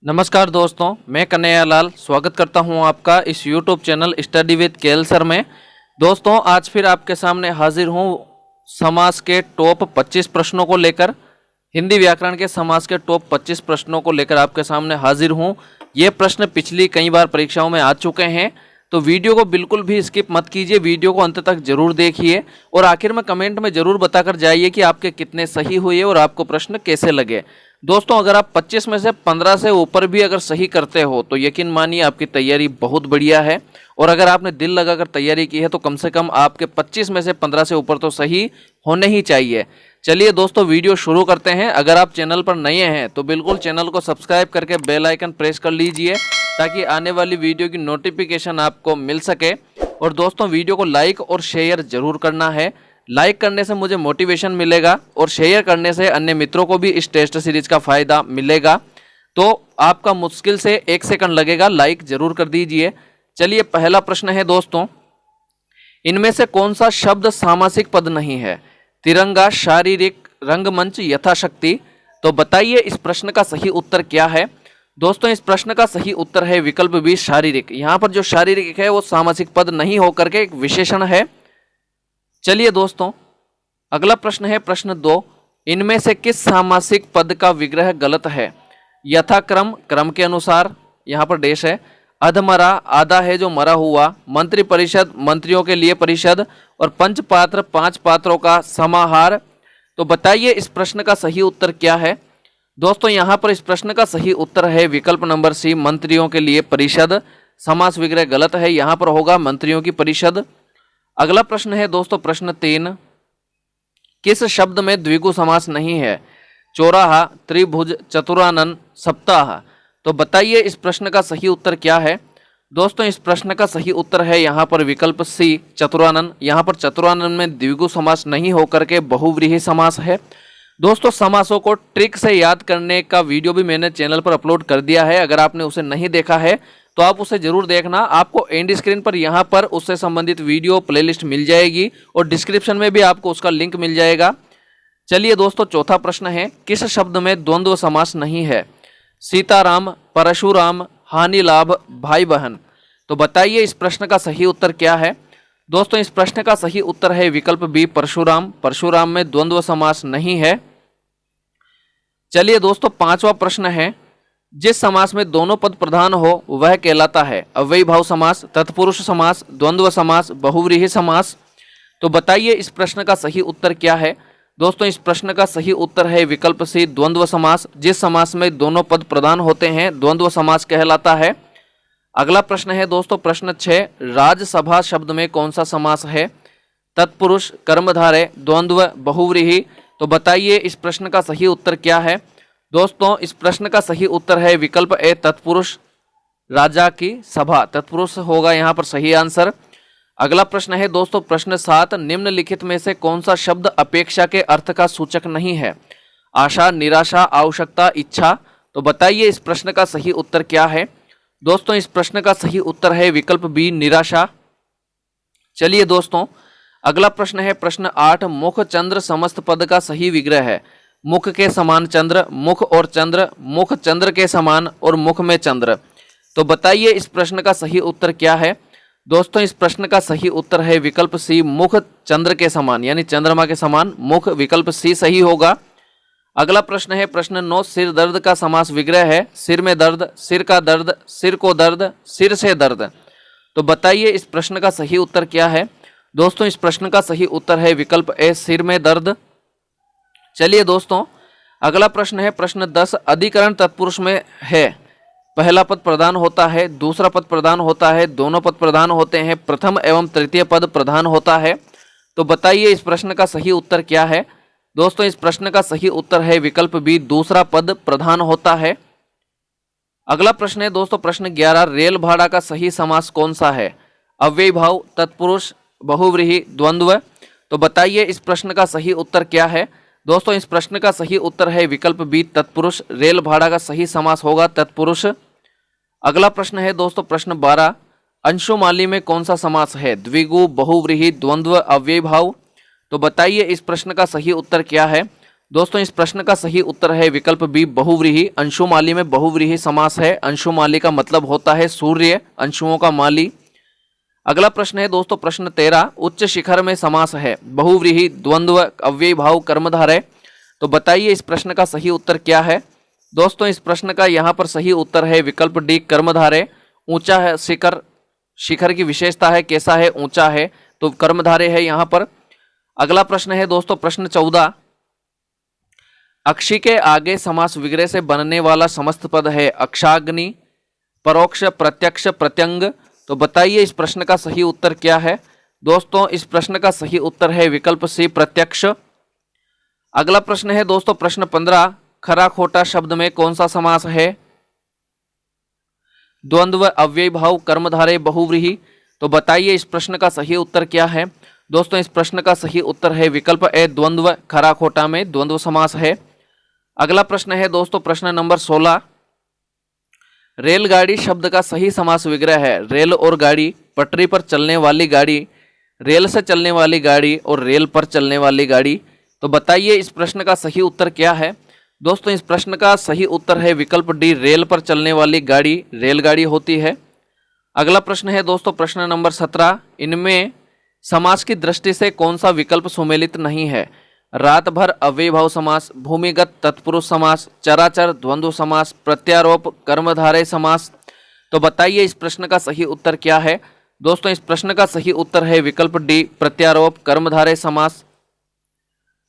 नमस्कार दोस्तों, मैं कन्हैया लाल स्वागत करता हूं आपका इस YouTube channel study with KL sir में। दोस्तों, आज फिर आपके सामने हाजिर हूं समास के टॉप 25 प्रश्नों को लेकर। हिंदी व्याकरण के समास के टॉप 25 प्रश्नों को लेकर आपके सामने हाजिर हूं। ये प्रश्न पिछली कई बार परीक्षाओं में आ चुके हैं, तो वीडियो को बिल्कुल भी स्किप मत कीजिए, वीडियो को अंत तक जरूर देखिए और आखिर में कमेंट में जरूर बताकर जाइए कि आपके कितने सही हुए और आपको प्रश्न कैसे लगे। दोस्तों, अगर आप 25 में से 15 से ऊपर भी अगर सही करते हो तो यकीन मानिए आपकी तैयारी बहुत बढ़िया है, और अगर आपने दिल लगाकर तैयारी की है तो कम से कम आपके 25 में से 15 से ऊपर तो सही होने ही चाहिए। चलिए दोस्तों, वीडियो शुरू करते हैं। अगर आप चैनल पर नए हैं तो बिल्कुल चैनल को सब्सक्राइब करके बेल आइकन प्रेस कर लीजिए ताकि आने वाली वीडियो की नोटिफिकेशन आपको मिल सके। और दोस्तों, वीडियो को लाइक और शेयर जरूर करना है। लाइक करने से मुझे मोटिवेशन मिलेगा और शेयर करने से अन्य मित्रों को भी इस टेस्ट सीरीज का फायदा मिलेगा। तो आपका मुश्किल से 1 सेकंड लगेगा, लाइक जरूर कर दीजिए। चलिए, पहला प्रश्न है दोस्तों, इनमें से कौन सा शब्द सामासिक पद नहीं है? तिरंगा, शारीरिक, रंगमंच, यथाशक्ति। तो बताइए इस प्रश्न का सही उत्तर क्या है? दोस्तों, इस प्रश्न का सही उत्तर है विकल्प बी, शारीरिक। यहाँ पर जो शारीरिक है वो सामासिक पद नहीं होकर के एक विशेषण है। चलिए दोस्तों, अगला प्रश्न है प्रश्न 2, इनमें से किस सामासिक पद का विग्रह गलत है? यथाक्रम, क्रम के अनुसार, यहाँ पर डेश है। अधमरा, आधा है जो मरा हुआ। मंत्री परिषद, मंत्रियों के लिए परिषद। और पंचपात्र, 5 पात्रों का समाहार। तो बताइए इस प्रश्न का सही उत्तर क्या है? दोस्तों, यहाँ पर इस प्रश्न का सही उत्तर है विकल्प नंबर सी, मंत्रियों के लिए परिषद। समास विग्रह गलत है, यहाँ पर होगा मंत्रियों की परिषद। अगला प्रश्न है दोस्तों प्रश्न 3, किस शब्द में द्विगु समास नहीं है? चौराहा, त्रिभुज, चतुरानन, सप्ताह। तो बताइए इस प्रश्न का सही उत्तर क्या है? दोस्तों, इस प्रश्न का सही उत्तर है यहाँ पर विकल्प सी, चतुरानन। यहाँ पर चतुरानन में द्विगु समास नहीं होकर के बहुव्रीहि समास है। दोस्तों, समासों को ट्रिक से याद करने का वीडियो भी मैंने चैनल पर अपलोड कर दिया है। अगर आपने उसे नहीं देखा है तो आप उसे जरूर देखना। आपको एंड स्क्रीन पर यहाँ पर उससे संबंधित वीडियो प्लेलिस्ट मिल जाएगी और डिस्क्रिप्शन में भी आपको उसका लिंक मिल जाएगा। चलिए दोस्तों, चौथा प्रश्न है, किस शब्द में द्वंद्व समास नहीं है? सीताराम, परशुराम, हानि लाभ, भाई बहन। तो बताइए इस प्रश्न का सही उत्तर क्या है? दोस्तों, इस प्रश्न का सही उत्तर है विकल्प बी, परशुराम। परशुराम में द्वंद्व समास नहीं है। चलिए दोस्तों, पांचवा प्रश्न है, जिस समास में दोनों पद प्रधान हो वह कहलाता है? अव्ययी भाव समास, तत्पुरुष समास, द्वंद्व समास, बहुव्रीहि समास। तो बताइए इस प्रश्न का सही उत्तर क्या है? दोस्तों, इस प्रश्न का सही उत्तर है विकल्प सी, द्वंद्व समास। जिस समास में दोनों पद प्रधान होते हैं द्वंद्व समास कहलाता है। अगला प्रश्न है दोस्तों प्रश्न 6, राजसभा शब्द में कौन सा समास है? तत्पुरुष, कर्मधारय, द्वंद्व, बहुव्रीहि। तो बताइए इस प्रश्न का सही उत्तर क्या है? दोस्तों, इस प्रश्न का सही उत्तर है विकल्प ए, तत्पुरुष, राजा की सभा। तत्पुरुष होगा यहाँ पर सही आंसर। अगला प्रश्न है दोस्तों प्रश्न 7, निम्नलिखित में से कौन सा शब्द अपेक्षा के अर्थ का सूचक नहीं है? आशा, निराशा, आवश्यकता, इच्छा। तो बताइए इस प्रश्न का सही उत्तर क्या है? दोस्तों, इस प्रश्न का सही उत्तर है विकल्प बी, निराशा। चलिए दोस्तों, अगला प्रश्न है प्रश्न 8, मुख चंद्र समस्त पद का सही विग्रह है? मुख के समान चंद्र, मुख और चंद्र, मुख चंद्र के समान और मुख में चंद्र। तो बताइए इस प्रश्न का सही उत्तर क्या है? दोस्तों, इस प्रश्न का सही उत्तर है विकल्प सी, मुख चंद्र के समान, यानी चंद्रमा के समान मुख। विकल्प सी सही होगा। अगला प्रश्न है प्रश्न 9, सिर दर्द का समास विग्रह है? सिर में दर्द, सिर का दर्द, सिर को दर्द, सिर से दर्द। तो बताइए इस प्रश्न का सही उत्तर क्या है? दोस्तों, इस प्रश्न का सही उत्तर है विकल्प ए, सिर में दर्द। चलिए दोस्तों, अगला प्रश्न है प्रश्न 10, अधिकरण तत्पुरुष में है? पहला पद प्रधान होता है, दूसरा पद प्रधान होता है, दोनों पद प्रधान होते हैं, प्रथम एवं तृतीय पद प्रधान होता है। तो बताइए इस प्रश्न का सही उत्तर क्या है? दोस्तों, इस प्रश्न का सही उत्तर है विकल्प बी, दूसरा पद प्रधान होता है। अगला प्रश्न है दोस्तों प्रश्न 11, रेल भाड़ा का सही समास कौन सा है? अव्ययी भाव, तत्पुरुष, बहुव्रीहि, द्वंद्व। तो बताइए इस प्रश्न का सही उत्तर क्या है? दोस्तों, इस प्रश्न का सही उत्तर है विकल्प बी, तत्पुरुष। रेल भाड़ा का सही समास होगा तत्पुरुष। अगला प्रश्न है दोस्तों प्रश्न 12, अंशुमाली में कौन सा समास है? द्विगु, बहुव्रीहि, द्वंद्व, अव्ययी भाव। तो बताइए इस प्रश्न का सही उत्तर क्या है? दोस्तों इस प्रश्न का सही उत्तर है विकल्प बी बहुव्रीहि। अंशुमाली में बहुव्रीहि समास है। अंशुमाली का मतलब होता है सूर्य, अंशुओं का माली। अगला प्रश्न है दोस्तों प्रश्न 13, उच्च शिखर में समास है बहुव्रीहि, द्वंद्व, अव्ययी भाव, कर्मधारय। तो बताइए इस प्रश्न का सही उत्तर क्या है। दोस्तों इस प्रश्न का यहाँ पर सही उत्तर है विकल्प डी कर्मधारय। ऊंचा है शिखर, शिखर की विशेषता है कैसा है, ऊंचा है, तो कर्मधारय है यहाँ पर। अगला प्रश्न है दोस्तों प्रश्न 14, अक्षी के आगे समास विग्रह से बनने वाला समस्त पद है अक्षाग्नि, परोक्ष, प्रत्यक्ष, प्रत्यंग। तो बताइए इस प्रश्न का सही उत्तर क्या है। दोस्तों इस प्रश्न का सही उत्तर है विकल्प सी प्रत्यक्ष। अगला प्रश्न है दोस्तों प्रश्न 15, खरा खोटा शब्द में कौन सा समास है। द्वंद्व, अव्ययी भाव, कर्मधारय, बहुव्रीहि। तो बताइए इस प्रश्न का सही उत्तर क्या है। दोस्तों इस प्रश्न का सही उत्तर है विकल्प ए द्वंद्व, खरा खोटा में द्वंद्व समास है। अगला प्रश्न है दोस्तों प्रश्न नंबर 16, रेलगाड़ी शब्द का सही समास विग्रह है रेल और गाड़ी, पटरी पर चलने वाली गाड़ी, रेल से चलने वाली गाड़ी और रेल पर चलने वाली गाड़ी। तो बताइए इस प्रश्न का सही उत्तर क्या है। दोस्तों इस प्रश्न का सही उत्तर है विकल्प डी रेल पर चलने वाली गाड़ी रेलगाड़ी होती है। अगला प्रश्न है दोस्तों प्रश्न नंबर 17, इनमें समास की दृष्टि से कौन सा विकल्प सुमेलित नहीं है। रात भर अव्ययी भाव समास, भूमिगत तत्पुरुष समास, चराचर द्वंद्व समास, प्रत्यारोप कर्मधारय समास। तो बताइए इस प्रश्न का सही उत्तर क्या है। दोस्तों इस प्रश्न का सही उत्तर है विकल्प डी प्रत्यारोप कर्मधारय समास।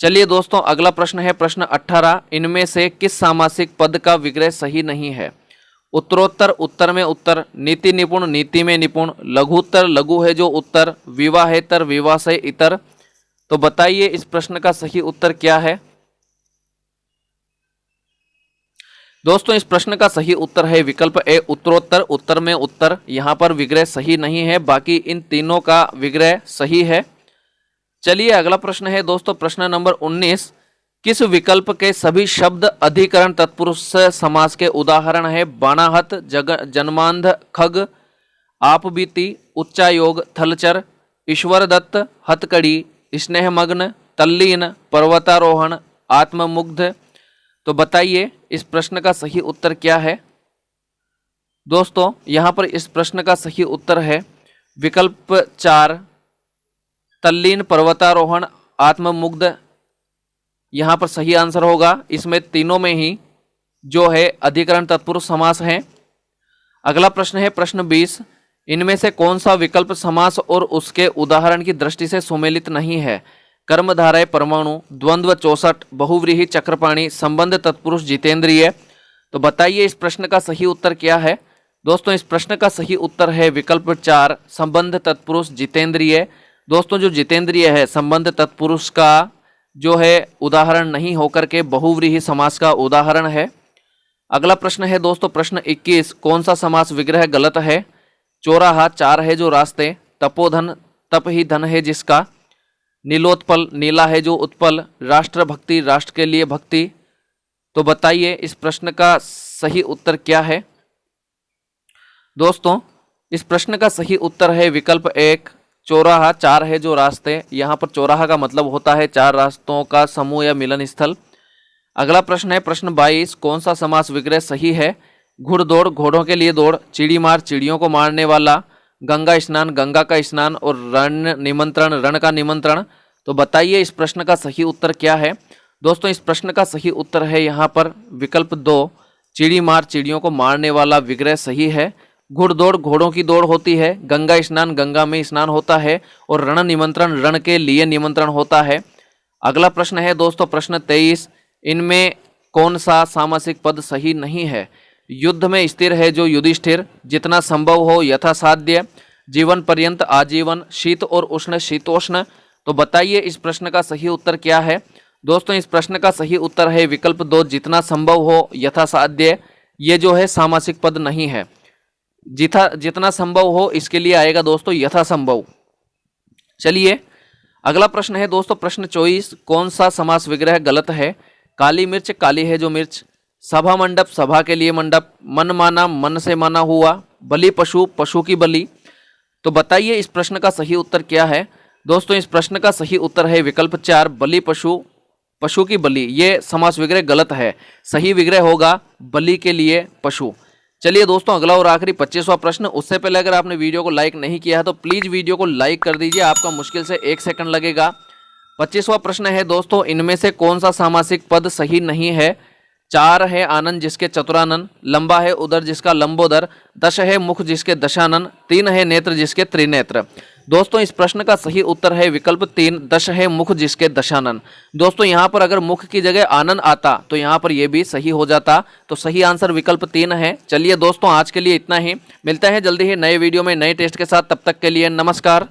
चलिए दोस्तों अगला प्रश्न है प्रश्न 18, इनमें से किस सामासिक पद का विग्रह सही नहीं है। उत्तरोत्तर, उत्तर में उत्तर, नीति निपुण, नीति में निपुण, लघुत्तर, लघु है जो उत्तर, विवाहेतर, विवाह से इतर। तो बताइए इस प्रश्न का सही उत्तर क्या है। दोस्तों इस प्रश्न का सही उत्तर है विकल्प ए उत्तरोत्तर, उत्तर में उत्तर। यहां पर विग्रह सही नहीं है, बाकी इन तीनों का विग्रह सही है। चलिए अगला प्रश्न है दोस्तों प्रश्न नंबर 19, किस विकल्प के सभी शब्द अधिकरण तत्पुरुष समास के उदाहरण है। बाणाहत, जन्मांध, खग, आपबीती, उच्चायोग, थलचर, ईश्वर दत्त, हथकड़ी, स्नेहमग्न, तल्लीन, पर्वतारोहण, आत्ममुग्ध। तो बताइए इस प्रश्न का सही उत्तर क्या है। दोस्तों यहां पर इस प्रश्न का सही उत्तर है विकल्प 4 तल्लीन, पर्वतारोहण, आत्ममुग्ध। यहां पर सही आंसर होगा। इसमें तीनों में ही जो है अधिकरण तत्पुरुष समास है। अगला प्रश्न है प्रश्न 20, इनमें से कौन सा विकल्प समास और उसके उदाहरण की दृष्टि से सुमेलित नहीं है। कर्मधारय परमाणु, द्वंद्व 64, बहुव्रीहि चक्रपाणी, संबंध तत्पुरुष जितेंद्रिय। तो बताइए इस प्रश्न का सही उत्तर क्या है। दोस्तों इस प्रश्न का सही उत्तर है विकल्प 4 संबंध तत्पुरुष जितेंद्रिय। दोस्तों जो जितेंद्रिय है संबंध तत्पुरुष का जो है उदाहरण नहीं होकर के बहुव्रीहि समास का उदाहरण है। अगला प्रश्न है दोस्तों प्रश्न 21, कौन सा समास विग्रह गलत है। चौराहा, चार है जो रास्ते, तपोधन, तप ही धन है जिसका, नीलोत्पल, नीला है जो उत्पल, राष्ट्रभक्ति, राष्ट्र के लिए भक्ति। तो बताइए इस प्रश्न का सही उत्तर क्या है। दोस्तों इस प्रश्न का सही उत्तर है विकल्प 1 चौराहा, चार है जो रास्ते। यहाँ पर चौराहा का मतलब होता है चार रास्तों का समूह या मिलन स्थल। अगला प्रश्न है प्रश्न 22, कौन सा समास विग्रह सही है। घुड़दौड़, घोड़ों के लिए दौड़, चिड़ी मार, चिड़ियों को मारने वाला, गंगा स्नान, गंगा का स्नान और रण निमंत्रण, रण का निमंत्रण। तो बताइए इस प्रश्न का सही उत्तर क्या है। दोस्तों इस प्रश्न का सही उत्तर है यहाँ पर विकल्प 2 चिड़ी मार, चिड़ियों को मारने वाला विग्रह सही है। घुड़दौड़ घोड़ों की दौड़ होती है, गंगा स्नान गंगा में स्नान होता है और रण निमंत्रण रण के लिए निमंत्रण होता है। अगला प्रश्न है दोस्तों प्रश्न 23, इनमें कौन सा सामासिक पद सही नहीं है। युद्ध में स्थिर है जो युधिष्ठिर, जितना संभव हो यथासाध्य, जीवन पर्यंत आजीवन, शीत और उष्ण शीतोष्ण। तो बताइए इस प्रश्न का सही उत्तर क्या है। दोस्तों इस प्रश्न का सही उत्तर है विकल्प 2 जितना संभव हो यथासाध्य। ये जो है सामासिक पद नहीं है। जितना संभव हो इसके लिए आएगा दोस्तों यथासंभव। चलिए अगला प्रश्न है दोस्तों प्रश्न 24, कौन सा समास विग्रह गलत है। काली मिर्च, काली है जो मिर्च, सभा मंडप, सभा के लिए मंडप, मन माना, मन से माना हुआ, बलि पशु, पशु की बलि। तो बताइए इस प्रश्न का सही उत्तर क्या है। दोस्तों इस प्रश्न का सही उत्तर है विकल्प 4 बलि पशु। पशु की बलि, ये समास विग्रह गलत है। सही विग्रह होगा बलि के लिए पशु। चलिए दोस्तों, अगला और आखिरी 25वां प्रश्न। उससे पहले अगर आपने वीडियो को लाइक नहीं किया है तो प्लीज वीडियो को लाइक कर दीजिए, आपका मुश्किल से 1 सेकंड लगेगा। 25वां प्रश्न है दोस्तों, इनमें से कौन सा सामासिक पद सही नहीं है? 4 है आनंद जिसके चतुरानन, लंबा है उदर जिसका लंबोदर, 10 है मुख जिसके दशानन, 3 है नेत्र जिसके त्रिनेत्र। दोस्तों इस प्रश्न का सही उत्तर है विकल्प 3, 10 है मुख जिसके दशानन। दोस्तों यहाँ पर अगर मुख की जगह आनंद आता तो यहाँ पर यह भी सही हो जाता, तो सही आंसर विकल्प 3 है। चलिए दोस्तों, आज के लिए इतना ही, मिलते हैं जल्दी ही नए वीडियो में नए टेस्ट के साथ, तब तक के लिए नमस्कार।